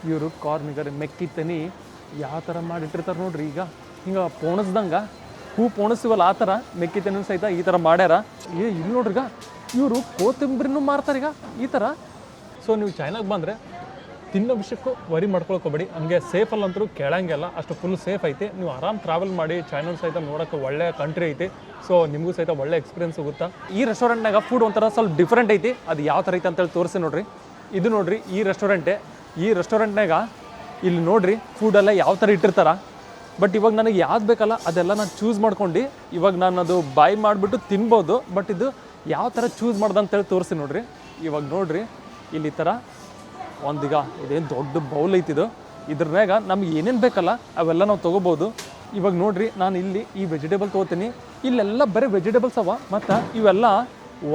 ಇವರು ಕಾರ್ನಿಗರ್ ಮೆಕ್ಕಿ ತನಿ ಯಾವ ಥರ ಮಾಡಿಟ್ಟಿರ್ತಾರೆ ನೋಡ್ರಿ. ಈಗ ಹಿಂಗೆ ಪೋಣಿಸ್ದಂಗೆ ಹೂ ಪೋಣಿಸ್ತೀವಲ್ಲ ಆ ಥರ ಮೆಕ್ಕಿ ತನಿ ಸಹಿತ ಈ ಥರ ಮಾಡ್ಯಾರ. ಇಲ್ಲಿ ನೋಡ್ರಿ ಈಗ ಇವರು ಕೊತ್ತಂಬರಿನೂ ಮಾರ್ತಾರೆ ಈಗ ಈ ಥರ. ಸೊ ನೀವು ಚೈನಾಗೆ ಬಂದರೆ ತಿನ್ನೋ ವಿಷಯಕ್ಕೂ ವರಿ ಮಾಡ್ಕೊಳ್ಕೋಬೇಡಿ. ಹಂಗೆ ಸೇಫಲ್ಲಂತರೂ ಕೇಳಂಗಿಲ್ಲ, ಅಷ್ಟು ಫುಲ್ ಸೇಫ್ ಐತಿ. ನೀವು ಆರಾಮ್ ಟ್ರಾವೆಲ್ ಮಾಡಿ ಚೈನಾ ಸಹಿತ ನೋಡೋಕ್ಕೆ ಒಳ್ಳೆ ಕಂಟ್ರಿ ಐತಿ. ಸೊ ನಿಮಗೂ ಸಹಿತ ಒಳ್ಳೆ ಎಕ್ಸ್ಪೀರಿಯನ್ಸ್ ಹೋಗುತ್ತಾ. ಈ ರೆಸ್ಟೋರೆಂಟ್ನಾಗ ಫುಡ್ ಒಂಥರ ಸ್ವಲ್ಪ ಡಿಫ್ರೆಂಟ್ ಐತಿ. ಅದು ಯಾವ ಥರ ಐತೆ ಅಂತೇಳಿ ತೋರಿಸಿ ನೋಡ್ರಿ. ಇದು ನೋಡ್ರಿ ಈ ರೆಸ್ಟೋರೆಂಟೇ. ಈ ರೆಸ್ಟೋರೆಂಟ್ನಾಗ ಇಲ್ಲಿ ನೋಡ್ರಿ ಫುಡೆಲ್ಲ ಯಾವ ಥರ ಇಟ್ಟಿರ್ತಾರ. ಬಟ್ ಇವಾಗ ನನಗೆ ಯಾವ್ದು ಬೇಕಲ್ಲ ಅದೆಲ್ಲ ನಾನು ಚೂಸ್ ಮಾಡ್ಕೊಂಡು ಇವಾಗ ನಾನು ಅದು ಬೈ ಮಾಡಿಬಿಟ್ಟು ತಿನ್ಬೋದು. ಬಟ್ ಇದು ಯಾವ ಥರ ಚೂಸ್ ಮಾಡ್ದೆ ಅಂತೇಳಿ ತೋರಿಸಿ ನೋಡ್ರಿ. ಇವಾಗ ನೋಡ್ರಿ ಇಲ್ಲಿ ಈ ಥರ ಒಂದೀಗ ಇದೇನು ದೊಡ್ಡ ಬೌಲ್ ಐತಿದು. ಇದ್ರಾಗ ನಮ್ಗೆ ಏನೇನು ಬೇಕಲ್ಲ ಅವೆಲ್ಲ ನಾವು ತೊಗೋಬೋದು. ಇವಾಗ ನೋಡ್ರಿ ನಾನು ಇಲ್ಲಿ ಈ ವೆಜಿಟೇಬಲ್ ತೊಗೋತೀನಿ. ಇಲ್ಲೆಲ್ಲ ಬರೀ ವೆಜಿಟೇಬಲ್ಸ್ ಅವ. ಮತ್ತು ಇವೆಲ್ಲ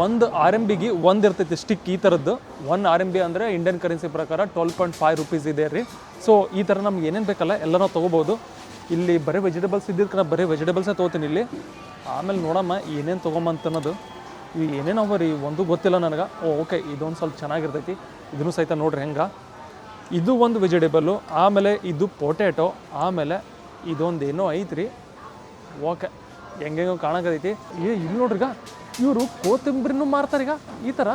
ಒಂದು RMBಗೆ ಒಂದು ಇರ್ತೈತಿ ಸ್ಟಿಕ್ ಈ ಥರದ್ದು. 1 RMB ಅಂದರೆ ಇಂಡಿಯನ್ ಕರೆನ್ಸಿ ಪ್ರಕಾರ 12.5 ರೂಪೀಸ್ ಇದೆ ರೀ. ಸೊ ಈ ಥರ ನಮ್ಗೆ ಏನೇನು ಬೇಕಲ್ಲ ಎಲ್ಲ ನಾವು ತೊಗೋಬೋದು. ಇಲ್ಲಿ ಬರೀ ವೆಜಿಟೇಬಲ್ಸ್ ಇದ್ದಿದ್ದಕ್ಕೆ ನಾನು ಬರೀ ವೆಜಿಟೇಬಲ್ಸೇ ತೊಗೋತೀನಿ ಇಲ್ಲಿ. ಆಮೇಲೆ ನೋಡಮ್ಮ ಏನೇನು ತೊಗೊಂಬಂತ ಅನ್ನೋದು. ಇವು ಏನೇನು ಅವ ರೀ ಒಂದು ಗೊತ್ತಿಲ್ಲ ನನಗೆ. ಓಕೆ ಇದೊಂದು ಸ್ವಲ್ಪ ಚೆನ್ನಾಗಿರ್ತೈತಿ. ಇದನ್ನು ಸಹಿತ ನೋಡ್ರಿ ಹೆಂಗೆ. ಇದು ಒಂದು ವೆಜಿಟೇಬಲ್ಲು, ಆಮೇಲೆ ಇದು ಪೊಟ್ಯಾಟೊ, ಆಮೇಲೆ ಇದೊಂದು ಏನೋ ಐತ್ರಿ. ಓಕೆ ಹೆಂಗೆಂಗೋ ಕಾಣಕತ್ತೈತಿ. ಇಲ್ಲಿ ನೋಡ್ರಿಗ ಇವರು ಕೊತ್ತಂಬರಿನೂ ಮಾರ್ತಾರೆ ಈಗ ಈ ಥರ.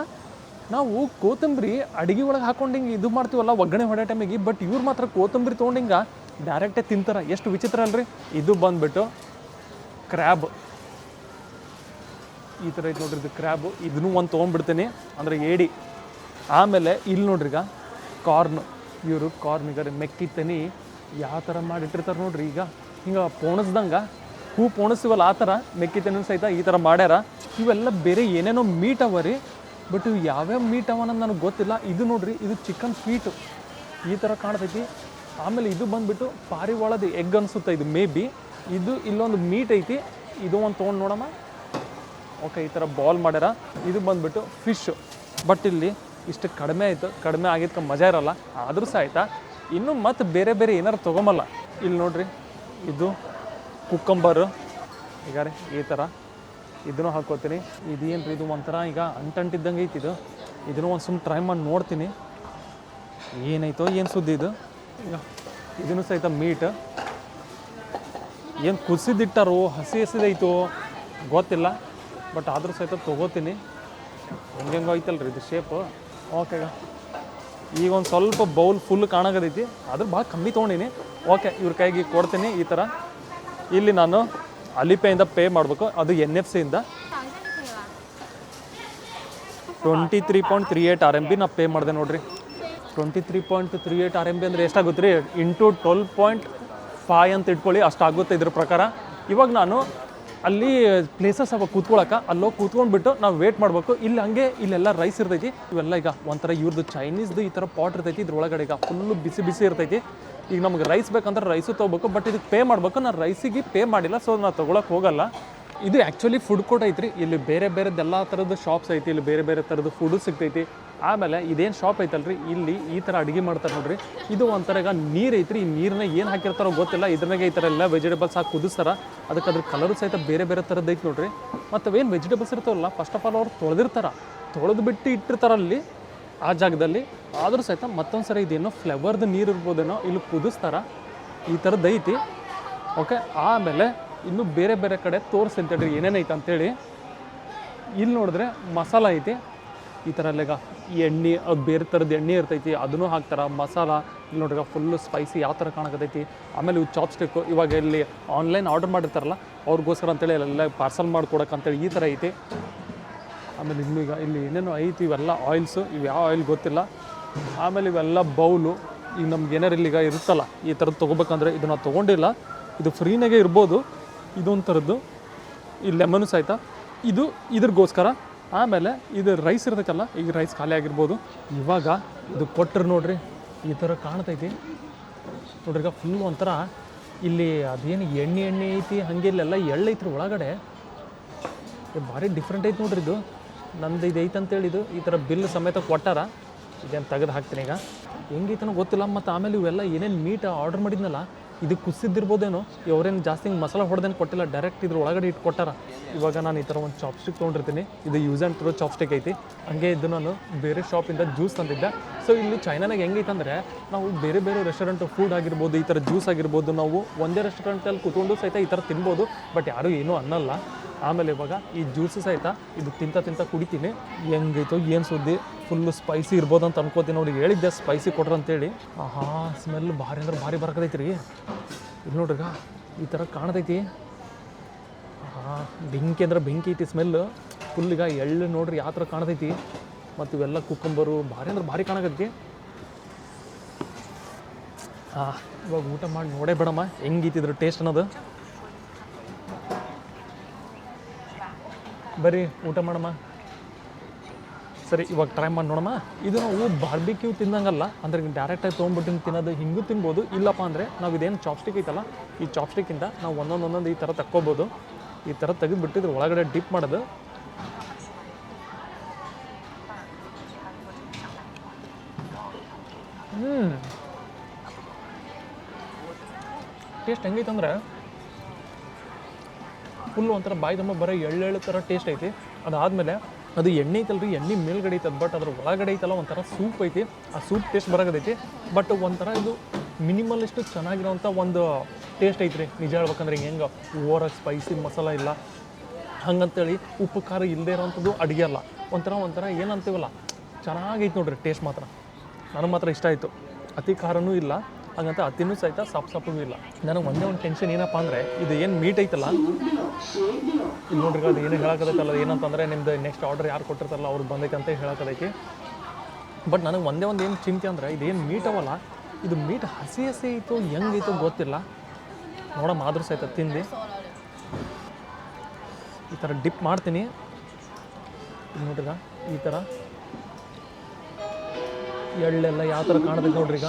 ನಾವು ಕೊತ್ತಂಬರಿ ಅಡುಗೆ ಒಳಗೆ ಹಾಕೊಂಡು ಹಿಂಗೆ ಇದು ಮಾಡ್ತೀವಲ್ಲ ಒಗ್ಗರಣೆ ಹೊಡೆ ಟೈಮಿಗೆ. ಬಟ್ ಇವ್ರು ಮಾತ್ರ ಕೊತ್ತಂಬರಿ ತೊಗೊಂಡು ಹಿಂಗೆ ಡೈರೆಕ್ಟೇ ತಿಂತಾರೆ. ಎಷ್ಟು ವಿಚಿತ್ರ ಅಲ್ರಿ. ಇದು ಬಂದುಬಿಟ್ಟು ಕ್ರ್ಯಾಬ್ ಈ ಥರ ಐತೆ ನೋಡ್ರಿ. ಇದು ಕ್ರ್ಯಾಬು. ಇದನ್ನೂ ಒಂದು ತೊಗೊಂಡ್ಬಿಡ್ತೀನಿ ಅಂದರೆ ಏಡಿ. ಆಮೇಲೆ ಇಲ್ಲಿ ನೋಡ್ರಿ ಈಗ ಇವರು ಕಾರ್ನಿಗರ್ ಮೆಕ್ಕಿ ತನಿ ಯಾವ ಥರ ಮಾಡಿಟ್ಟಿರ್ತಾರೆ ನೋಡ್ರಿ. ಈಗ ಹಿಂಗೆ ಪೋಣಿಸ್ದಂಗೆ ಹೂ ಪೋಣಿಸ್ತೀವಲ್ಲ ಆ ಥರ ಮೆಕ್ಕಿ ತನಿ ಸಹಿತ ಈ ಥರ ಮಾಡ್ಯಾರ. ಇವೆಲ್ಲ ಬೇರೆ ಏನೇನೋ ಮೀಟ್ ಅವ ರೀ. ಬಟ್ ಇವು ಯಾವ್ಯಾವ ಮೀಟ್ ಅವ ಅನ್ನೋದು ನನಗೆ ಗೊತ್ತಿಲ್ಲ. ಇದು ನೋಡ್ರಿ ಇದು ಚಿಕನ್ ಸ್ವೀಟು ಈ ಥರ ಕಾಣ್ತೈತಿ. ಆಮೇಲೆ ಇದು ಬಂದುಬಿಟ್ಟು ಪಾರಿವಾಳದ ಎಗ್ ಅನಿಸುತ್ತೆ ಇದು ಮೇ ಬಿ. ಇದು ಇಲ್ಲೊಂದು ಮೀಟ್ ಐತಿ. ಇದು ಒಂದು ತೊಗೊಂಡು ನೋಡಮ್ಮ. ಓಕೆ ಈ ಥರ ಬಾಲ್ ಮಾಡ್ಯಾರ. ಇದು ಬಂದುಬಿಟ್ಟು ಫಿಶ್ಶು. ಬಟ್ ಇಲ್ಲಿ ಇಷ್ಟು ಕಡಿಮೆ ಆಯಿತು. ಕಡಿಮೆ ಆಗಿದ್ಕೆ ಮಜಾ ಇರೋಲ್ಲ. ಆದರೂ ಸಹಿತ ಇನ್ನೂ ಮತ್ತು ಬೇರೆ ಬೇರೆ ಏನಾರು ತೊಗೊಂಬಲ್ಲ. ಇಲ್ಲಿ ನೋಡ್ರಿ ಇದು ಕುಕ್ಕಂಬರು ಈಗ ರೀ ಈ ಥರ ಇದನ್ನು ಹಾಕ್ಕೋತೀನಿ. ಇದೇನು ರೀ ಇದು ಒಂಥರ ಈಗ ಅಂಟಂಟಿದ್ದಂಗೆ ಐತಿ ಇದು. ಇದನ್ನು ಒಂದು ಸುಮ್ಮನೆ ಟ್ರೈ ಮಾಡಿ ನೋಡ್ತೀನಿ ಏನೈತೋ ಏನು ಸುದ್ದಿ ಇದು. ಈಗ ಇದನ್ನು ಸಹಿತ ಮೀಟ್ ಏನು ಕುಸಿದಿಟ್ಟಾರೋ ಹಸಿ ಹಸಿದೈತೋ ಗೊತ್ತಿಲ್ಲ. ಬಟ್ ಆದರೂ ಸಹಿತ ತೊಗೋತೀನಿ. ಹೆಂಗೆಂಗೋ ಐತಲ್ರಿ ಇದು ಶೇಪು. ಓಕೆ ಈಗ ಒಂದು ಸ್ವಲ್ಪ ಬೌಲ್ ಫುಲ್ ಕಾಣಕತೈತಿ. ಅದ್ರ ಭಾಳ ಕಮ್ಮಿ ತೊಗೊಂಡಿನಿ. ಓಕೆ ಇವ್ರ ಕೈಗೆ ಕೊಡ್ತೀನಿ ಈ ಥರ. ಇಲ್ಲಿ ನಾನು ಅಲಿಪೇಯಿಂದ ಪೇ ಮಾಡಬೇಕು. ಅದು NFC ಇಂದ 23.38 RMB ನಾ ಪೇ ಮಾಡಿದೆ ನೋಡಿರಿ. 23.38 RMB ಅಂದರೆ ಎಷ್ಟಾಗುತ್ತೆ ರೀ ಇಂಟು 12.5 ಅಂತ ಇಟ್ಕೊಳ್ಳಿ. ಅಷ್ಟಾಗುತ್ತೆ ಇದ್ರ ಪ್ರಕಾರ. ಇವಾಗ ನಾನು ಅಲ್ಲಿ ಪ್ಲೇಸಸ್ ಅವ ಕೂತ್ಕೊಳಕ್ಕೆ ಅಲ್ಲೋಗಿ ಕೂತ್ಕೊಂಡ್ಬಿಟ್ಟು ನಾವು ವೇಟ್ ಮಾಡಬೇಕು. ಇಲ್ಲಿ ಹಂಗೆ ಇಲ್ಲೆಲ್ಲ ರೈಸ್ ಇರ್ತೈತಿ. ಇವೆಲ್ಲ ಈಗ ಒಂಥರ ಇವ್ರದ್ದು ಚೈನೀಸ್ದು ಈ ಥರ ಪಾಟ್ ಇರ್ತೈತಿ. ಇದ್ರೊಳಗಡೆ ಈಗ ಫುಲ್ಲು ಬಿಸಿ ಬಿಸಿ ಇರ್ತೈತಿ. ಈಗ ನಮ್ಗೆ ರೈಸ್ ಬೇಕಂದ್ರೆ ರೈಸು ತೊಗೋಬೇಕು. ಬಟ್ ಇದಕ್ಕೆ ಪೇ ಮಾಡಬೇಕು. ನಾನು ರೈಸಿಗೆ ಪೇ ಮಾಡಿಲ್ಲ, ಸೊ ನಾನು ತೊಗೊಳಕ್ಕೆ ಹೋಗಲ್ಲ. ಇದು ಆ್ಯಕ್ಚುಲಿ ಫುಡ್ ಕೋರ್ಟ್ ಐತ್ರಿ. ಇಲ್ಲಿ ಬೇರೆ ಬೇರೆದೆಲ್ಲ ಥರದ್ದು ಶಾಪ್ಸ್ ಐತಿ. ಇಲ್ಲಿ ಬೇರೆ ಬೇರೆ ಥರದ್ದು ಫುಡ್ಡು ಸಿಗ್ತೈತಿ. ಆಮೇಲೆ ಇದೇನು ಶಾಪ್ ಐತಲ್ರಿ ಇಲ್ಲಿ ಈ ಥರ ಅಡುಗೆ ಮಾಡ್ತಾರೆ ನೋಡ್ರಿ. ಇದು ಒಂಥರ ಈಗ ನೀರು ಐತ್ರಿ. ಈ ನೀರನ್ನ ಏನು ಹಾಕಿರ್ತಾರೋ ಗೊತ್ತಿಲ್ಲ. ಇದ್ರಾಗೆ ಈ ಥರ ಎಲ್ಲ ವೆಜಿಟೇಬಲ್ಸ್ ಹಾಕಿ ಕುದಿಸ್ತಾರೆ. ಅದಕ್ಕೆ ಅದ್ರ ಕಲರು ಸಹಿತ ಬೇರೆ ಬೇರೆ ಥರದ್ದು ಐತೆ ನೋಡ್ರಿ. ಮತ್ತು ಏನು ವೆಜಿಟೇಬಲ್ಸ್ ಇರ್ತಾವಲ್ಲ ಫಸ್ಟ್ ಆಫ್ ಆಲ್ ಅವ್ರು ತೊಳೆದಿರ್ತಾರೆ. ತೊಳೆದು ಬಿಟ್ಟು ಇಟ್ಟಿರ್ತಾರಲ್ಲಿ ಆ ಜಾಗದಲ್ಲಿ. ಆದರೂ ಸಹಿತ ಮತ್ತೊಂದು ಸರಿ ಇದೇನೋ ಫ್ಲೇವರ್ದು ನೀರು ಇರ್ಬೋದೇನೋ ಇಲ್ಲಿ ಕುದಿಸ್ತಾರೆ. ಈ ಥರದ್ದು ಐತಿ. ಓಕೆ ಆಮೇಲೆ ಇನ್ನೂ ಬೇರೆ ಬೇರೆ ಕಡೆ ತೋರಿಸ್ತೇನೆ ಏನೇನೈತೆ ಅಂತೇಳಿ. ಇಲ್ಲಿ ನೋಡಿದ್ರೆ ಮಸಾಲ ಐತಿ ಈ ಥರ ಅಲ್ಲೆಗ ಎಣ್ಣೆ ಬೇರೆ ಥರದ್ದು ಎಣ್ಣೆ ಇರ್ತೈತಿ. ಅದನ್ನು ಹಾಕ್ತಾರೆ ಮಸಾಲ. ಇಲ್ಲಿ ನೋಡ್ರಿ ಫುಲ್ಲು ಸ್ಪೈಸಿ ಯಾವ ಥರ ಕಾಣಕತ್ತೈತಿ. ಆಮೇಲೆ ಇವು ಚಾಪ್ಸ್ಟಿಕ್ಕು ಇವಾಗ ಇಲ್ಲಿ ಆನ್ಲೈನ್ ಆರ್ಡರ್ ಮಾಡಿರ್ತಾರಲ್ಲ ಅವ್ರಿಗೋಸ್ಕರ ಅಂತೇಳಿ ಎಲ್ಲ ಪಾರ್ಸಲ್ ಮಾಡ್ಕೊಡಕ್ಕೆ ಅಂತೇಳಿ ಈ ಥರ ಐತಿ. ಆಮೇಲೆ ಇನ್ನೂ ಈಗ ಇಲ್ಲಿ ಏನೇನೋ ಐತಿ. ಇವೆಲ್ಲ ಆಯಿಲ್ಸು. ಇವು ಯಾವ ಆಯಿಲ್ ಗೊತ್ತಿಲ್ಲ. ಆಮೇಲೆ ಇವೆಲ್ಲ ಬೌಲು. ಈಗ ನಮ್ಗೆ ಏನಾರು ಇಲ್ಲಿಗ ಇರುತ್ತಲ್ಲ ಈ ಥರದ್ದು ತೊಗೋಬೇಕಂದ್ರೆ ಇದು ನಾವು ತೊಗೊಂಡಿಲ್ಲ. ಇದು ಫ್ರೀನಾಗೆ ಇರ್ಬೋದು. ಇದೊಂದು ಥರದ್ದು ಈ ಲೆಮನು ಸಹಿತ ಇದು ಇದ್ರಿಗೋಸ್ಕರ. ಆಮೇಲೆ ಇದು ರೈಸ್ ಇರ್ತೈತಲ್ಲ ಈಗ ರೈಸ್ ಖಾಲಿ ಆಗಿರ್ಬೋದು. ಇವಾಗ ಇದು ಕೊಟ್ಟರು ನೋಡ್ರಿ ಈ ಥರ ಕಾಣ್ತೈತಿ ನೋಡ್ರಿ. ಈಗ ಫುಲ್ ಒಂಥರ ಇಲ್ಲಿ ಅದೇನು ಎಣ್ಣೆ ಐತಿ. ಹಾಗೆ ಇಲ್ಲೆಲ್ಲ ಎಳ್ಳೈತ್ರಿ ಒಳಗಡೆ. ಭಾರಿ ಡಿಫ್ರೆಂಟ್ ಐತಿ ನೋಡ್ರಿ ಇದು. ನಂದು ಇದು ಐತೆ ಅಂತೇಳಿ ಇದು ಈ ಥರ ಬಿಲ್ ಸಮೇತ ಕೊಟ್ಟಾರ. ಇದೇನು ತೆಗೆದು ಹಾಕ್ತೀನಿ ಈಗ. ಹೆಂಗೈತನೋ ಗೊತ್ತಿಲ್ಲ. ಮತ್ತು ಆಮೇಲೆ ಇವೆಲ್ಲ ಏನೇನು ಮೀಟ್ ಆರ್ಡರ್ ಮಾಡಿದ್ನಲ್ಲ ಇದು ಕುಸಿದಿರ್ಬೋದೇನೋ, ಅವರೇನು ಜಾಸ್ತಿ ಹಿಂಗೆ ಮಸಾಲ ಹೊಡೆದೇನು ಕೊಟ್ಟಿಲ್ಲ, ಡೈರೆಕ್ಟ್ ಇದ್ರ ಒಳಗಡೆ ಇಟ್ಟು ಕೊಟ್ಟಾರ. ಇವಾಗ ನಾನು ಈ ಥರ ಒಂದು ಚಾಪ್ಸ್ಟಿಕ್ ತೊಗೊಂಡಿರ್ತೀನಿ. ಇದು ಯೂಸ್ ಆ್ಯಂಡ್ ಥ್ರೋ ಚಾಪ್ಸ್ಟಿಕ್ ಐತಿ. ಹಂಗೆ ಇದು ನಾನು ಬೇರೆ ಶಾಪಿಂದ ಜ್ಯೂಸ್ ತಂದಿದ್ದೆ. ಸೊ ಇಲ್ಲಿ ಚೈನಾನಾಗ ಹೆಂಗೈತಂದರೆ, ನಾವು ಬೇರೆ ಬೇರೆ ರೆಸ್ಟೋರೆಂಟ್ ಫುಡ್ ಆಗಿರ್ಬೋದು, ಈ ಥರ ಜ್ಯೂಸ್ ಆಗಿರ್ಬೋದು, ನಾವು ಒಂದೇ ರೆಸ್ಟೋರೆಂಟಲ್ಲಿ ಕೂತ್ಕೊಂಡು ಸಹಿತ ಈ ಥರ ತಿನ್ಬೋದು. ಬಟ್ ಯಾರೂ ಏನೂ ಅನ್ನಲ್ಲ. ಆಮೇಲೆ ಇವಾಗ ಈ ಜ್ಯೂಸು ಸಹಿತ ಇದು ತಿಂತ ಕುಡಿತೀನಿ. ಹೆಂಗೈತೋ ಏನು ಸುದ್ದಿ, ಫುಲ್ಲು ಸ್ಪೈಸಿ ಇರ್ಬೋದು ಅಂತ ಅನ್ಕೋತೀನಿ. ನೋಡಿ, ಹೇಳಿದ್ದೆ ಸ್ಪೈಸಿ ಕೊಡ್ರಿ ಅಂತೇಳಿ. ಆಹಾ, ಸ್ಮೆಲ್ ಭಾರಿ ಅಂದ್ರೆ ಭಾರಿ ಬರಕತೈತಿ ರೀ. ಇಲ್ಲಿ ನೋಡ್ರಿಗ ಈ ಥರ ಕಾಣತೈತಿ. ಹಾಂ, ಬೆಂಕಿ ಅಂದ್ರೆ ಬೆಂಕಿ ಐತಿ ಸ್ಮೆಲ್ ಫುಲ್. ಈಗ ಎಳ್ಳು ನೋಡ್ರಿ ಯಾವ ಥರ ಕಾಣತೈತಿ. ಮತ್ತು ಇವೆಲ್ಲ ಕುಕ್ಕಂಬರು ಭಾರಿ ಅಂದ್ರೆ ಭಾರಿ ಕಾಣಕತ್ತಿ. ಹಾಂ, ಇವಾಗ ಊಟ ಮಾಡಿ ನೋಡೇ ಬೇಡಮ್ಮ ಹೆಂಗೈತಿದ್ರ ಟೇಸ್ಟ್ ಅನ್ನೋದು. ಬರ್ರಿ ಊಟ ಮಾಡಮ್ಮ. ಸರಿ, ಇವಾಗ ಟ್ರೈ ಮಾಡಿ ನೋಡಮ್ಮ. ಇದು ನಾವು ಬಾರ್ಬಿಕ್ಯೂ ತಿನ್ನಂಗಲ್ಲ, ಅಂದರೆ ಡೈರೆಕ್ಟಾಗಿ ತೊಗೊಂಡ್ಬಿಟ್ಟು ತಿನ್ನೋದು ಹಿಂಗೂ ತಿನ್ಬೋದು. ಇಲ್ಲಪ್ಪ ಅಂದರೆ ನಾವು ಇದೇನು ಚಾಪ್ಸ್ಟಿಕ್ ಐತಲ್ಲ, ಈ ಚಾಪ್ಸ್ಟಿಕ್ಕಿಂದ ನಾವು ಒಂದೊಂದು ಈ ಥರ ತಕ್ಕೋಬೋದು. ಈ ಥರ ತೆಗೆದುಬಿಟ್ಟು ಇದ್ರ ಒಳಗಡೆ ಡಿಪ್ ಮಾಡೋದು. ಟೇಸ್ಟ್ ಹೆಂಗೈತಂದ್ರೆ ಫುಲ್ ಒಂಥರ ಬಾಯಿ ತುಂಬ ಬರೋ ಎಳ್ಳೆಳ್ಳು ಥರ ಟೇಸ್ಟ್ ಐತಿ. ಅದಾದಮೇಲೆ ಅದು ಎಣ್ಣೆ ಐತಲ್ರಿ, ಎಣ್ಣೆ ಮೇಲ್ಗಡೆ ಐತದ, ಬಟ್ ಅದ್ರ ಒಳಗಡೆ ಐತಲ್ಲ ಒಂಥರ ಸೂಪ್ ಐತಿ. ಆ ಸೂಪ್ ಟೇಸ್ಟ್ ಬರೋಕದೈತಿ. ಬಟ್ ಒಂಥರ ಇದು ಮಿನಿಮಲಿಷ್ಟು ಚೆನ್ನಾಗಿರೋಂಥ ಒಂದು ಟೇಸ್ಟ್ ಐತ್ರಿ. ನಿಜ ಹೇಳ್ಬೇಕಂದ್ರೆ ಹೆಂಗೆ ಓವರಾಗಿ ಸ್ಪೈಸಿ ಮಸಾಲ ಇಲ್ಲ, ಹಂಗಂತೇಳಿ ಉಪ್ಪು ಖಾರ ಇಲ್ಲದೇ ಇರೋವಂಥದ್ದು ಅಡುಗೆ ಅಲ್ಲ. ಒಂಥರ ಏನಂತೀವಲ್ಲ, ಚೆನ್ನಾಗೈತೆ ನೋಡ್ರಿ ಟೇಸ್ಟ್ ಮಾತ್ರ. ನನಗೆ ಮಾತ್ರ ಇಷ್ಟ ಆಯಿತು. ಅತಿ ಖಾರನೂ ಇಲ್ಲ, ಹಾಗಂತ ಅತಿನೂ ಸಹಿತ ಸಪ್ಪೂ ಇಲ್ಲ. ನನಗೆ ಒಂದೇ ಒಂದು ಟೆನ್ಷನ್ ಏನಪ್ಪ ಅಂದರೆ, ಇದು ಏನು ಮೀಟ್ ಐತಲ್ಲ, ಇಲ್ಲಿ ನೋಡ್ರಿ ಅದು ಏನು ಹೇಳೋಕದೈತಲ್ಲ, ಏನಂತಂದರೆ ನಿಮ್ದು ನೆಕ್ಸ್ಟ್ ಆರ್ಡರ್ ಯಾರು ಕೊಟ್ಟಿರ್ತಾರಲ್ಲ ಅವ್ರು ಬಂದೈತೆ ಅಂತ ಹೇಳೋಕದೈತಿ. ಬಟ್ ನನಗೆ ಒಂದೇ ಒಂದು ಏನು ಚಿಂತೆ ಅಂದರೆ, ಇದೇನು ಮೀಟ್ ಅವಲ್ಲ, ಇದು ಮೀಟ್ ಹಸಿ ಐತೋ ಹೆಂಗೈತೋ ಗೊತ್ತಿಲ್ಲ. ನೋಡಮ್ಮ ಆದರೂ ಸಹಿತ ತಿಂದು ಈ ಥರ ಡಿಪ್ ಮಾಡ್ತೀನಿ. ನೋಡ್ರಿಗ ಈ ಥರ ಎಳ್ಳೆಲ್ಲ ಯಾವ ಥರ ಕಾಣತೈತೆ ನೋಡ್ರಿ. ಈಗ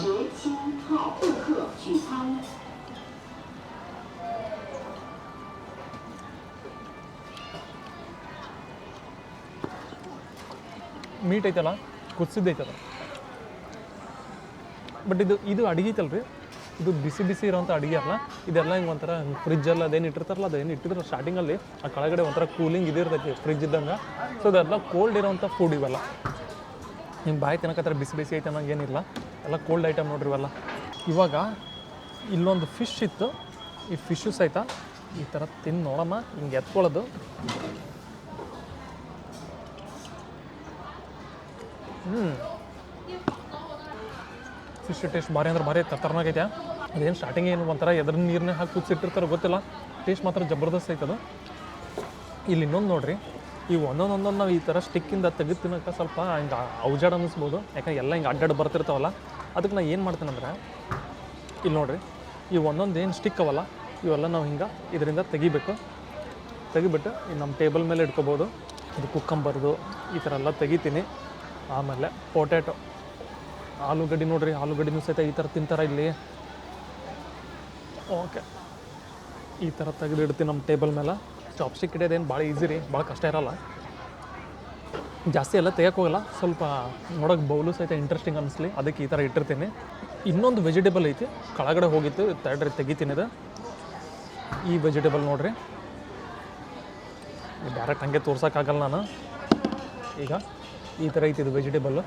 ಮೀಟ್ ಐತಲ್ಲ, ಕುದಿಸಿದ್ದೈತಲ್ಲ. ಬಟ್ ಇದು ಅಡುಗೆ ಐತಲ್ರಿ, ಇದು ಬಿಸಿ ಇರೋಂಥ ಅಡುಗೆ ಅಲ್ಲ. ಇದೆಲ್ಲ ಹಿಂಗೆ ಒಂಥರ ಫ್ರಿಜ್ಜಲ್ಲಿ ಅದೇನು ಇಟ್ಟಿರ್ತಾರಲ್ಲ, ಅದೇನು ಇಟ್ಟಿದ್ರು ಸ್ಟಾರ್ಟಿಂಗಲ್ಲಿ ಆ ಕೆಳಗಡೆ ಒಂಥರ ಕೂಲಿಂಗ್ ಇದಿರ್ತೈತಿ ಫ್ರಿಜ್ ಇದ್ದಂಗೆ. ಸೊ ಅದೆಲ್ಲ ಕೋಲ್ಡ್ ಇರೋಂಥ ಫುಡ್ ಇವೆಲ್ಲ. ನಿಮ್ಮ ಬಾಯಿ ತಿನ್ನಕತ್ತರ ಬಿಸಿ ಐತೆ ಅನ್ನೋಂಗೆ ಏನಿಲ್ಲ, ಎಲ್ಲ ಕೋಲ್ಡ್ ಐಟಮ್ ನೋಡ್ರಿ ಇವೆಲ್ಲ. ಇವಾಗ ಇಲ್ಲೊಂದು ಫಿಶ್ ಇತ್ತು, ಈ ಫಿಶ್ಶು ಸಹಿತ ಈ ಥರ ತಿಂದು ನೋಡಮ್ಮ. ಹಿಂಗೆ ಎತ್ಕೊಳ್ಳೋದು, ಫಿಶ್ ಟೇಸ್ಟ್ ಭಾರಿ ಅಂದ್ರೆ ಭಾರಿ ತತ್ತರ್ನಾಗೈತೆ. ಅದೇನು ಸ್ಟಾರ್ಟಿಂಗ್ ಏನು ಒಂಥರ ಎದ್ರ ನೀರನ್ನೇ ಹಾಕಿ ಕುದಿಸಿಟ್ಟಿರ್ತಾರೆ ಗೊತ್ತಿಲ್ಲ, ಟೇಸ್ಟ್ ಮಾತ್ರ ಜಬರ್ದಸ್ತ್ ಐತದು. ಇಲ್ಲಿ ಇನ್ನೊಂದು ನೋಡ್ರಿ, ಈ ಒಂದೊಂದು ನಾವು ಈ ಥರ ಸ್ಟಿಕ್ಕಿಂದ ತೆಗೆದು ತಿನ್ನೋಕೆ ಸ್ವಲ್ಪ ಹಿಂಗೆ ಔಜಾಡ ಅನ್ನಿಸ್ಬೋದು. ಯಾಕಂದ್ರೆ ಎಲ್ಲ ಹಿಂಗೆ ಅಡ್ಡಾಡಿ ಬರ್ತಿರ್ತಾವಲ್ಲ. ಅದಕ್ಕೆ ನಾನು ಏನು ಮಾಡ್ತೇನೆಂದ್ರೆ, ಇಲ್ಲಿ ನೋಡಿರಿ, ಈ ಒಂದೊಂದು ಏನು ಸ್ಟಿಕ್ ಅವಲ್ಲ, ಇವೆಲ್ಲ ನಾವು ಹಿಂಗೆ ಇದರಿಂದ ತೆಗಿಬಿಟ್ಟು ನಮ್ಮ ಟೇಬಲ್ ಮೇಲೆ ಇಟ್ಕೋಬೋದು. ಇದು ಕುಕ್ಕಂಬರ್ದು ಈ ಥರ ಎಲ್ಲ ತೆಗಿತೀನಿ. ಆಮೇಲೆ ಪೊಟ್ಯಾಟೊ, ಆಲೂಗಡ್ಡೆ ನೋಡಿರಿ, ಆಲೂಗಡ್ಡೆನೂ ಸಹಿತ ಈ ಥರ ತಿಂತಾರೆ ಇಲ್ಲಿ. ಓಕೆ, ಈ ಥರ ತೆಗೆದಿಡ್ತೀನಿ ನಮ್ಮ ಟೇಬಲ್ ಮೇಲೆ. ಚಾಪ್ಸ್ಟಿಕ್ ಇಡೋದೇನು ಭಾಳ ಈಸಿ ರೀ, ಭಾಳ ಕಷ್ಟ ಇರೋಲ್ಲ. ಜಾಸ್ತಿ ಎಲ್ಲ ತೆಗಿಯೋಕ್ಕೋಗಲ್ಲ, ಸ್ವಲ್ಪ ನೋಡೋಕೆ ಬೌಲು ಸಹಿತ ಇಂಟ್ರೆಸ್ಟಿಂಗ್ ಅನ್ನಿಸ್ಲಿ, ಅದಕ್ಕೆ ಈ ಥರ ಇಟ್ಟಿರ್ತೀನಿ. ಇನ್ನೊಂದು ವೆಜಿಟೇಬಲ್ ಐತಿ, ಕೆಳಗಡೆ ಹೋಗಿತ್ತು, ತಡ್ರಿ ತೆಗಿತೀನಿ. ಇದು ಈ ವೆಜಿಟೇಬಲ್ ನೋಡಿರಿ, ಡೈರೆಕ್ಟ್ ಹಂಗೆ ತೋರ್ಸೋಕ್ಕಾಗಲ್ಲ ನಾನು. ಈಗ ಈ ಥರ ಐತಿ ಇದು ವೆಜಿಟೇಬಲ್ಲು.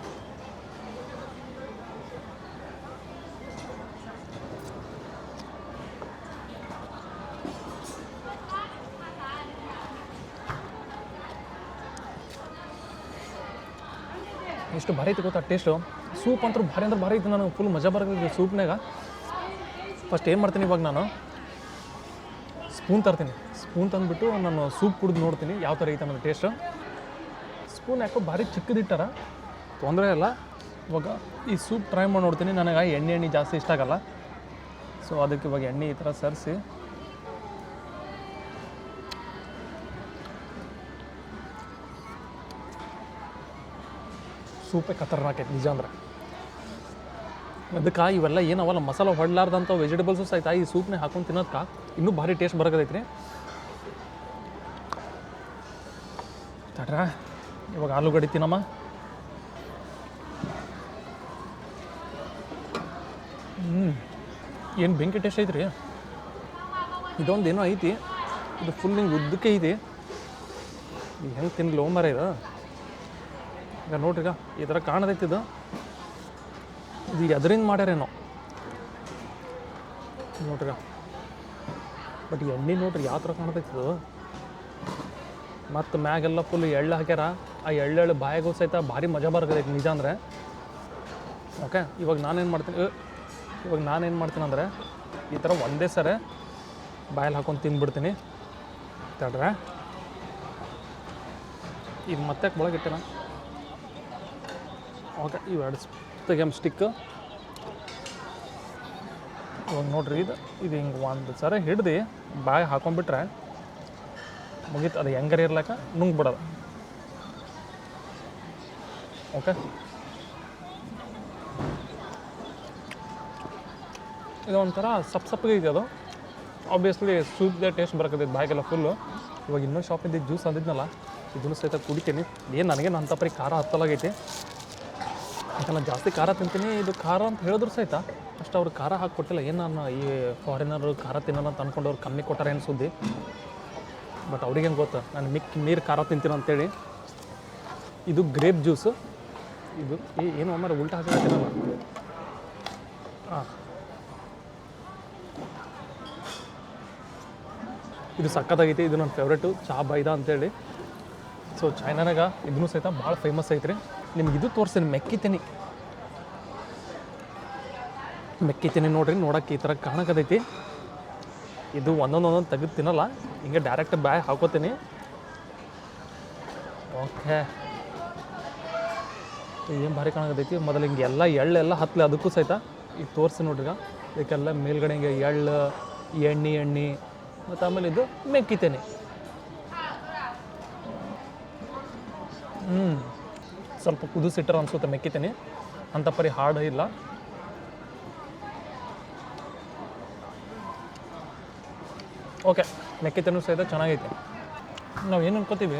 ಎಷ್ಟು ಭಾರಿ ಐತಿ ಗೊತ್ತಾ ಟೇಸ್ಟು. ಸೂಪ್ ಅಂತೂ ಭಾರಿ ಅಂದ್ರೆ ಭಾರಿ ಐತಿ. ನನಗೆ ಫುಲ್ ಮಜಾ ಬರ್ತೈತಿ ಸೂಪ್ನಾಗ. ಫಸ್ಟ್ ಏನು ಮಾಡ್ತೀನಿ, ಇವಾಗ ನಾನು ಸ್ಪೂನ್ ತರ್ತೀನಿ. ಸ್ಪೂನ್ ತಂದುಬಿಟ್ಟು ನಾನು ಸೂಪ್ ಕುಡಿದು ನೋಡ್ತೀನಿ ಯಾವ ಥರ ಐತೆ ಅನ್ನೋದು ಟೇಸ್ಟು. ಸ್ಪೂನ್ ಯಾಕೋ ಭಾರಿ ಚಿಕ್ಕದಿಟ್ಟಾರ, ತೊಂದರೆ ಇಲ್ಲ. ಇವಾಗ ಈ ಸೂಪ್ ಟ್ರೈ ಮಾಡಿ ನೋಡ್ತೀನಿ. ನನಗೆ ಎಣ್ಣೆ ಜಾಸ್ತಿ ಇಷ್ಟ ಆಗಲ್ಲ, ಸೊ ಅದಕ್ಕೆ ಇವಾಗ ಎಣ್ಣೆ ಈ ಥರ ಸರಿಸಿ ಸೂಪೇ ಖತರ್ನಾಕೈತಿ ನಿಜ ಅಂದ್ರೆ. ಅದಕ್ಕೆ ಇವೆಲ್ಲ ಏನವಲ್ಲ ಮಸಾಲ ಹೊಡ್ಲಾರ್ದಂಥ ವೆಜಿಟೇಬಲ್ಸು ಸಹಿತ ಈ ಸೂಪ್ನೇ ಹಾಕೊಂಡು ತಿನ್ನೋದಕ್ಕೆ ಇನ್ನೂ ಭಾರಿ ಟೇಸ್ಟ್ ಬರೋಕೈತ್ರಿ. ತಡ್ರ, ಇವಾಗ ಆಲೂಗಡ್ಡೆ ತಿನ್ನಮ್ಮ. ಏನು ಬೆಂಕಿ ಟೇಸ್ಟ್ ಐತ್ರಿ. ಇದೊಂದು ಏನೋ ಐತಿ, ಇದು ಫುಲ್ ಹಿಂಗೆ ಉದ್ದಕ್ಕೆ ಐತಿ. ಈಗ ಹೆಂಗೆ ತಿನ್ಲಿ ಮರ ಇದು. ಈಗ ನೋಡ್ರಿ, ಈಗ ಈ ಥರ ಕಾಣದೈತಿದು. ಇದು ಎದರಿಂದ ಮಾಡ್ಯಾರೇನೋ ನೋಡ್ರಿ. ಬಟ್ ಎಣ್ಣೆ ನೋಡ್ರಿ ಯಾವ ಥರ ಕಾಣತೈತಿದು. ಮತ್ತು ಮ್ಯಾಗೆಲ್ಲ ಫುಲ್ ಎಳ್ಳು ಹಾಕ್ಯಾರ. ಆ ಎಳ್ಳೆಳ್ಳು ಬಾಯಿಗೂ ಸಹಿತ ಭಾರಿ ಮಜಾ ಬರ್ತೈತಿ ನಿಜ ಅಂದರೆ. ಓಕೆ, ಇವಾಗ ನಾನೇನು ಮಾಡ್ತೀನಿ ಅಂದರೆ ಈ ಥರ ಒಂದೇ ಸರಿ ಬಾಯಲ್ಲಿ ಹಾಕೊಂಡು ತಿಂದ್ಬಿಡ್ತೀನಿ. ತಡ್ರೆ ಇದು ಮತ್ತೆ ಒಳಗಿಟ್ಟಿನ. ಓಕೆ, ಇವು 2 ತೆಗೆಮ್ ಸ್ಟಿಕ್. ಇವಾಗ ನೋಡ್ರಿ, ಇದು ಹಿಂಗೆ ಒಂದು ಸರಿ ಹಿಡ್ದು ಬಾಯಿ ಹಾಕೊಂಡ್ಬಿಟ್ರೆ ಮುಗೀತು. ಅದು ಹೆಂಗಾರ ಇರ್ಲಾಕ ನುಂಗ್ಬಿಡೋದು. ಓಕೆ, ಇದು ಒಂಥರ ಸಪ್ಪಗೆ ಐತೆ. ಅದು ಆಬ್ವಿಯಸ್ಲಿ ಸೂಪ್ದೇ ಟೇಸ್ಟ್ ಬರಕತ್ತೈತೆ ಬಾಯಿಗೆಲ್ಲ ಫುಲ್ಲು. ಇವಾಗ ಇನ್ನೂ ಶಾಪಿಂದ ಜ್ಯೂಸ್ ಅಂದಿದ್ನಲ್ಲ, ಇದನ್ನು ಸಹಿತ ಕುಡಿತೀನಿ. ಏನು ನನಗೇನು ಅಂಥ ಪರಿ ಖಾರ ಹತ್ತಲಾಗೈತಿ. ಯಾಕಂದ್ರೆ ನಾನು ಜಾಸ್ತಿ ಖಾರ ತಿಂತೀನಿ. ಇದು ಖಾರ ಅಂತ ಹೇಳಿದ್ರು ಸಹಿತ ಅಷ್ಟು ಅವ್ರು ಖಾರ ಹಾಕಿ ಏನು ನಾನು ಈ ಫಾರಿನರು ಖಾರ ತಿನ್ನೋಣ ಅಂತ ಅಂದ್ಕೊಂಡು ಕಮ್ಮಿ ಕೊಟ್ಟಾರೆ ಏನು ಸುದ್ದಿ. ಬಟ್ ಅವ್ರಿಗೇನು ಗೊತ್ತಾ ನಾನು ನೀರು ಖಾರ ತಿಂತೀನಿ ಅಂತೇಳಿ. ಇದು ಗ್ರೇಪ್ ಜ್ಯೂಸು. ಇದು ಏನು ಅಮ್ಮಾರೆ ಉಲ್ಟಾ ಹಾಕಿದ್ದೀನಲ್ಲ. ಹಾಂ, ಇದು ಸಕ್ಕತ್ತಾಗೈತಿ. ಇದು ನನ್ನ ಫೇವ್ರೇಟು, ಚಾ ಬೈದ ಅಂತೇಳಿ. ಸೊ ಚೈನಾನಾಗ ಇದನ್ನು ಸಹಿತ ಭಾಳ ಫೇಮಸ್ ಐತ್ರಿ. ನಿಮ್ಗೆ ಇದು ತೋರಿಸ್ತೀನಿ, ಮೆಕ್ಕಿತೀನಿ ನೋಡ್ರಿ. ನೋಡೋಕ್ಕೆ ಈ ಥರ ಕಾಣಕತೈತಿ. ಇದು ಒಂದೊಂದು ತೆಗೆದು ತಿನ್ನಲ್ಲ, ಹಿಂಗೆ ಡೈರೆಕ್ಟ್ ಬಾಯ್ ಹಾಕೋತೀನಿ. ಓಕೆ, ಏನು ಭಾರಿ ಕಾಣಕತೈತಿ. ಮೊದಲು ಹಿಂಗೆ ಎಲ್ಲ ಎಳ್ಳೆಲ್ಲ ಹತ್ತಲೆ ಅದಕ್ಕೂ ಸಹಿತ ಈಗ ತೋರಿಸಿ ನೋಡ್ರಿ. ಇದಕ್ಕೆಲ್ಲ ಮೇಲ್ಗಡೆ ಹಿಂಗೆ ಎಳ್ಳು, ಎಣ್ಣೆ ಮತ್ತು ಆಮೇಲೆ ಇದು ಮೆಕ್ಕಿತೇನೆ. ಸ್ವಲ್ಪ ಕುದಿಸಿಟ್ಟಾರ ಅನ್ಸುತ್ತೆ ಮೆಕ್ಕಿತೇನೆ. ಅಂಥ ಪರಿ ಹಾರ್ಡ್ ಇಲ್ಲ. ಓಕೆ, ಮೆಕ್ಕಿತೇನೂ ಸಹಿತ ಚೆನ್ನಾಗೈತೆ. ನಾವು ಏನು ಅನ್ಕೋತೀವಿ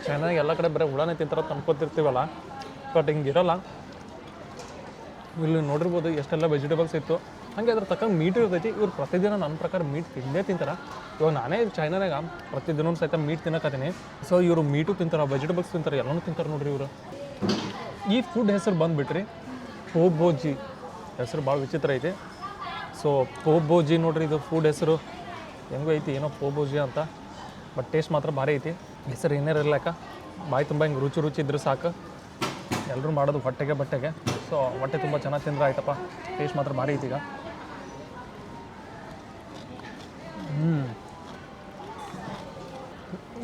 ಚೈನಾಗ ಎಲ್ಲ ಕಡೆ ಬರೀ ಹುಳನೇ ತಿಂತಾರ ಅನ್ಕೋತಿರ್ತೀವಲ್ಲ. ಬಟ್ ಹಿಂಗಿರಲ್ಲ. ಇಲ್ಲಿ ನೋಡಿರ್ಬೋದು ಎಷ್ಟೆಲ್ಲ ವೆಜಿಟೇಬಲ್ಸ್ ಇತ್ತು. ಹಾಗೆ ಅದ್ರ ತಕ್ಕ ಮೀಟು ಇರ್ತೈತಿ. ಇವ್ರು ಪ್ರತಿದಿನ ನನ್ನ ಪ್ರಕಾರ ಮೀಟ್ ತಿಂತಾರೆ. ಇವಾಗ ನಾನೇ ಚೈನಾನಾಗ ಪ್ರತಿದಿನ ಸಹಿತ ಮೀಟ್ ತಿನ್ನಕತ್ತೀನಿ. ಸೊ ಇವರು ಮೀಟು ತಿಂತಾರೆ, ವೆಜಿಟೇಬಲ್ಸ್ ತಿಂತಾರೆ, ಎಲ್ಲನೂ ತಿಂತಾರೆ ನೋಡ್ರಿ ಇವರು. ಈ ಫುಡ್ ಹೆಸರು ಬಂದುಬಿಟ್ರಿ ಪೋಬೋಜಿ. ಹೆಸರು ಭಾಳ ವಿಚಿತ್ರ ಐತಿ. ಸೊ ಪೋಬೋಜಿ ನೋಡ್ರಿ, ಇದು ಫುಡ್ ಹೆಸರು ಹೆಂಗೂ ಐತಿ ಏನೋ ಪೋಬೋಜಿ ಅಂತ. ಬಟ್ ಟೇಸ್ಟ್ ಮಾತ್ರ ಭಾರಿ ಐತಿ. ಹೆಸರು ಏನಾರು ಇರ್ಲಾಕ ಬಾಯಿ ತುಂಬ ಹಿಂಗೆ ರುಚಿ ಇದ್ರೆ ಸಾಕು. ಎಲ್ಲರೂ ಮಾಡೋದು ಬಟ್ಟೆಗೆ. ಸೊ ಹೊಟ್ಟೆ ತುಂಬ ಚೆನ್ನಾಗಿ ತಿಂದ್ರೆ ಆಯ್ತಪ್ಪ. ಟೇಸ್ಟ್ ಮಾತ್ರ ಭಾರಿ ಐತಿ. ಈಗ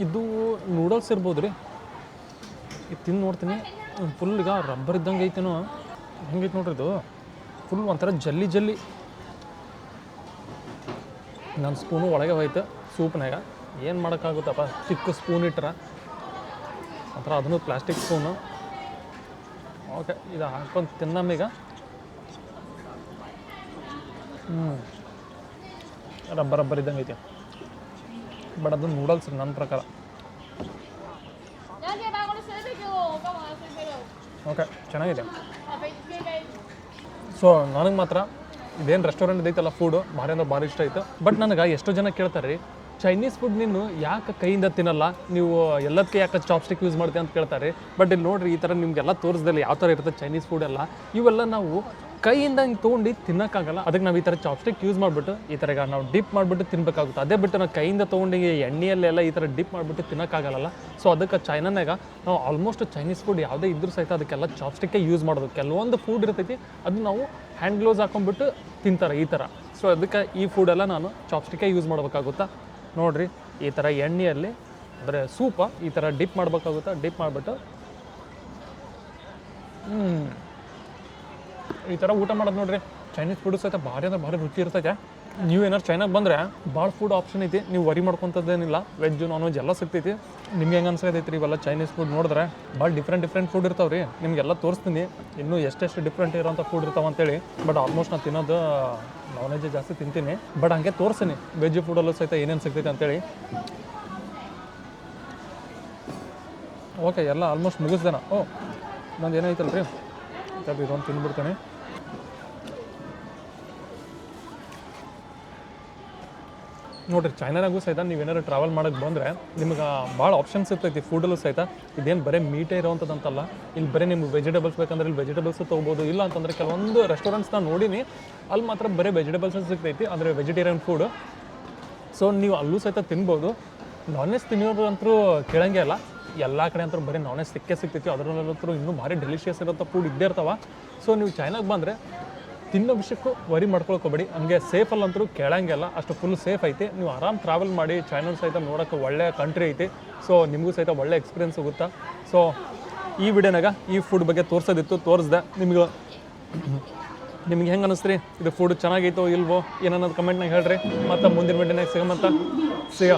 ಇದು ನೂಡಲ್ಸ್ ಇರ್ಬೋದು ರೀ. ಇದು ತಿಂದು ನೋಡ್ತೀನಿ. ಫುಲ್ ಈಗ ರಬ್ಬರ್ ಇದ್ದಂಗೆ ಐತೇನೋ. ಹೆಂಗೈತೆ ನೋಡ್ರಿ ಇದು. ಫುಲ್ ಒಂಥರ ಜಲ್ಲಿ. ನನ್ನ ಸ್ಪೂನು ಒಳಗೆ ಹೋಯ್ತು ಸೂಪ್ನಾಗ. ಏನು ಮಾಡೋಕ್ಕಾಗುತ್ತಪ್ಪ, ಚಿಕ್ಕ ಸ್ಪೂನ್ ಇಟ್ರೆ ಒಂಥರ. ಅದನ್ನು ಪ್ಲಾಸ್ಟಿಕ್ ಸ್ಪೂನು. ಓಕೆ, ಇದು ಹಾಕೊಂಡು ತಿನ್ನಮ್ಮೀಗ. ರಬ್ಬರ್ ಇದ್ದಂಗೆ ಐತೆ. ಬಟ್ ಅದು ನೂಡಲ್ಸ್ ನನ್ನ ಪ್ರಕಾರ. ಓಕೆ, ಚೆನ್ನಾಗಿದೆ. ಸೊ ನನಗೆ ಮಾತ್ರ ಇದೇನು ರೆಸ್ಟೋರೆಂಟ್ ಇದೈತಲ್ಲ ಫುಡು ಭಾರಿ ಅಂದ್ರೆ ಭಾರಿ ಇಷ್ಟ ಆಯಿತು. ಬಟ್ ನನಗೆ ಎಷ್ಟೋ ಜನ ಕೇಳ್ತಾರೆ ರೀ, ಚೈನೀಸ್ ಫುಡ್ ನೀನು ಯಾಕೆ ಕೈಯಿಂದ ತಿನ್ನಲ್ಲ, ನೀವು ಎಲ್ಲದಕ್ಕೆ ಯಾಕೆ ಚಾಪ್ಸ್ಟಿಕ್ ಯೂಸ್ ಮಾಡ್ತೀವಿ ಅಂತ ಕೇಳ್ತಾರೆ. ಬಟ್ ಇಲ್ಲಿ ನೋಡಿರಿ, ಈ ಥರ ನಿಮಗೆಲ್ಲ ತೋರಿಸ್ದಲ್ಲಿ ಯಾವ ಥರ ಇರ್ತದೆ ಚೈನೀಸ್ ಫುಡ್ ಎಲ್ಲ. ಇವೆಲ್ಲ ನಾವು ಕೈಯಿಂದ ಹಿಂಗೆ ತೊಗೊಂಡು ತಿನ್ನೋಕ್ಕಾಗಲ್ಲ. ಅದಕ್ಕೆ ನಾವು ಈ ಥರ ಚಾಪ್ಸ್ಟಿಕ್ ಯೂಸ್ ಮಾಡಿಬಿಟ್ಟು ಈ ಥರ ನಾವು ಡಿಪ್ ಮಾಡಿಬಿಟ್ಟು ತಿನ್ನಬೇಕಾಗುತ್ತೆ. ಅದೇ ಬಿಟ್ಟು ನಾವು ಕೈಯಿಂದ ತೊಗೊಂಡು ಎಣ್ಣೆಯಲ್ಲೆಲ್ಲ ಈ ಥರ ಡಿಪ್ ಮಾಡಿಬಿಟ್ಟು ತಿನ್ನೋಕ್ಕಾಗಲ್ಲ. ಸೊ ಅದಕ್ಕೆ ಚೈನಾನಾಗ ನಾವು ಆಲ್ಮೋಸ್ಟ್ ಚೈನೀಸ್ ಫುಡ್ ಯಾವುದೇ ಇದ್ರೂ ಸಹಿತ ಅದಕ್ಕೆಲ್ಲ ಚಾಪ್ಸ್ಟಿಕ್ಕೇ ಯೂಸ್ ಮಾಡೋದು. ಕೆಲವೊಂದು ಫುಡ್ ಇರ್ತೈತಿ ಅದು ನಾವು ಹ್ಯಾಂಡ್ ಗ್ಲೌಸ್ ಹಾಕೊಂಡ್ಬಿಟ್ಟು ತಿಂತಾರೆ ಈ ಥರ. ಸೊ ಅದಕ್ಕೆ ಈ ಫುಡೆಲ್ಲ ನಾನು ಚಾಪ್ಸ್ಟಿಕ್ಕೇ ಯೂಸ್ ಮಾಡಬೇಕಾಗುತ್ತಾ. ನೋಡಿರಿ, ಈ ಥರ ಎಣ್ಣೆಯಲ್ಲಿ ಅಂದರೆ ಸೂಪ ಈ ಥರ ಡಿಪ್ ಮಾಡಬೇಕಾಗುತ್ತೆ. ಡಿಪ್ ಮಾಡಿಬಿಟ್ಟು ಈ ಥರ ಊಟ ಮಾಡೋದು ನೋಡಿರಿ. ಚೈನೀಸ್ ಫುಡ್ ಸಹಿತ ಭಾರಿ ಅಂದ್ರೆ ಭಾರಿ ರುಚಿ ಇರ್ತೈತೆ. ನೀವು ಏನಾರು ಚೈನಾಗೆ ಬಂದರೆ ಭಾಳ ಫುಡ್ ಆಪ್ಷನ್ ಐತಿ. ನೀವು ವರಿ ಮಾಡ್ಕೊತದ್ದೇನಿಲ್ಲ. ವೆಜ್ ನಾನ್ ವೆಜ್ ಎಲ್ಲ ಸಿಗ್ತೈತಿ. ನಿಮ್ಗೆ ಹೆಂಗೆ ಅನ್ಸೈತಿ ರೀ ಇವೆಲ್ಲ ಚೈನೀಸ್ ಫುಡ್ ನೋಡಿದ್ರೆ? ಭಾಳ ಡಿಫ್ರೆಂಟ್ ಫುಡ್ ಇರ್ತಾವೆ ರೀ. ನಿಮಗೆಲ್ಲ ತೋರಿಸ್ತೀನಿ ಇನ್ನೂ ಎಷ್ಟೆಷ್ಟು ಡಿಫ್ರೆಂಟ್ ಇರೋಂಥ ಫುಡ್ ಇರ್ತಾವೆ ಅಂತೇಳಿ. ಬಟ್ ಆಲ್ಮೋಸ್ಟ್ ನಾನು ತಿನ್ನೋದು ನಾನ್ ವೆಜ್ ಜಾಸ್ತಿ ತಿಂತೀನಿ. ಬಟ್ ಹಂಗೆ ತೋರಿಸ್ತೀನಿ ವೆಜ್ ಫುಡಲ್ಲೂ ಸಹಿತ ಏನೇನು ಸಿಗ್ತೈತೆ ಅಂತೇಳಿ. ಓಕೆ, ಎಲ್ಲ ಆಲ್ಮೋಸ್ಟ್ ಮುಗಿಸ್ದೇನ. ನಂದು ಏನೈತಲ್ಲ ರೀ, ಇದೊಂದು ತಿಂದ್ಬಿಡ್ತೀನಿ. ನೋಡಿರಿ ಚೈನಾನಾಗೂ ಸಹಿತ ನೀವೇನಾದ್ರು ಟ್ರಾವೆಲ್ ಮಾಡೋಕ್ಕೆ ಬಂದರೆ ನಿಮ್ಗೆ ಭಾಳ ಆಪ್ಷನ್ಸ್ ಇರ್ತೈತಿ ಫುಡಲ್ಲೂ ಸಹಿತ. ಇದೇನು ಬರೀ ಮೀಟೇ ಇರೋವಂಥದ್ದಂತಲ್ಲ, ಇಲ್ಲಿ ಬರೀ ನಿಮ್ಗೆ ವೆಜಿಟೇಬಲ್ಸ್ ಬೇಕಂದ್ರೆ ಇಲ್ಲಿ ವೆಜಿಟೇಬಲ್ಸ್ ತೊಗೋಬೋದು. ಇಲ್ಲ ಅಂತಂದರೆ ಕೆಲವೊಂದು ರೆಸ್ಟೋರೆಂಟ್ಸ್ ನಾನು ನೋಡೀನಿ, ಅಲ್ಲಿ ಮಾತ್ರ ಬರೀ ವೆಜಿಟೇಬಲ್ಸ್ ಸಿಗ್ತೈತಿ, ಅಂದರೆ ವೆಜಿಟೇರಿಯನ್ ಫುಡ್. ಸೊ ನೀವು ಅಲ್ಲೂ ಸಹಿತ ತಿನ್ಬೋದು. ನಾನ್ ವೆಜ್ ತಿನ್ನೋರು ಅಂತೂ ಕೇಳಂಗೆ ಇಲ್ಲ, ಎಲ್ಲ ಕಡೆ ಅಂತೂ ಬರೀ ನಾನ್ ವೆಜ್ ಸಿಗ್ತೈತಿ. ಅದರಲ್ಲಂತೂ ಇನ್ನೂ ಭಾರಿ ಡೆಲಿಷಿಯಸ್ ಇರೋಂಥ ಫುಡ್ ಇದ್ದೇ ಇರ್ತಾವೆ. ಸೊ ನೀವು ಚೈನಾಗೆ ಬಂದರೆ ತಿನ್ನೋ ವಿಷಯಕ್ಕೂ ವರಿ ಮಾಡ್ಕೊಳ್ಕೋಬೇಡಿ, ಹಂಗೆ ಸೇಫಲ್ಲಂತರೂ ಕೇಳಂಗಿಲ್ಲ, ಅಷ್ಟು ಫುಲ್ ಸೇಫ್ ಐತಿ. ನೀವು ಆರಾಮ್ ಟ್ರಾವೆಲ್ ಮಾಡಿ, ಚೈನಾ ಸಹಿತ ನೋಡೋಕ್ಕೆ ಒಳ್ಳೆ ಕಂಟ್ರಿ ಐತಿ. ಸೊ ನಿಮಗೂ ಸಹಿತ ಒಳ್ಳೆ ಎಕ್ಸ್ಪೀರಿಯನ್ಸ್ ಹೋಗುತ್ತಾ. ಸೊ ಈ ವಿಡಿಯೋನಾಗ ಈ ಫುಡ್ ಬಗ್ಗೆ ತೋರಿಸ್ದೆ. ನಿಮ್ಗೆ ಹೆಂಗೆ ಅನ್ನಿಸ್ರಿ, ಇದು ಫುಡ್ ಚೆನ್ನಾಗೈತೋ ಇಲ್ವೋ ಏನನ್ನೋದು ಕಮೆಂಟ್ನಾಗ ಹೇಳ್ರಿ. ಮತ್ತು ಮುಂದಿನ ವಿಡಿಯೋನಾಗ ಸಿಗಮಂತ ಸಿಗ.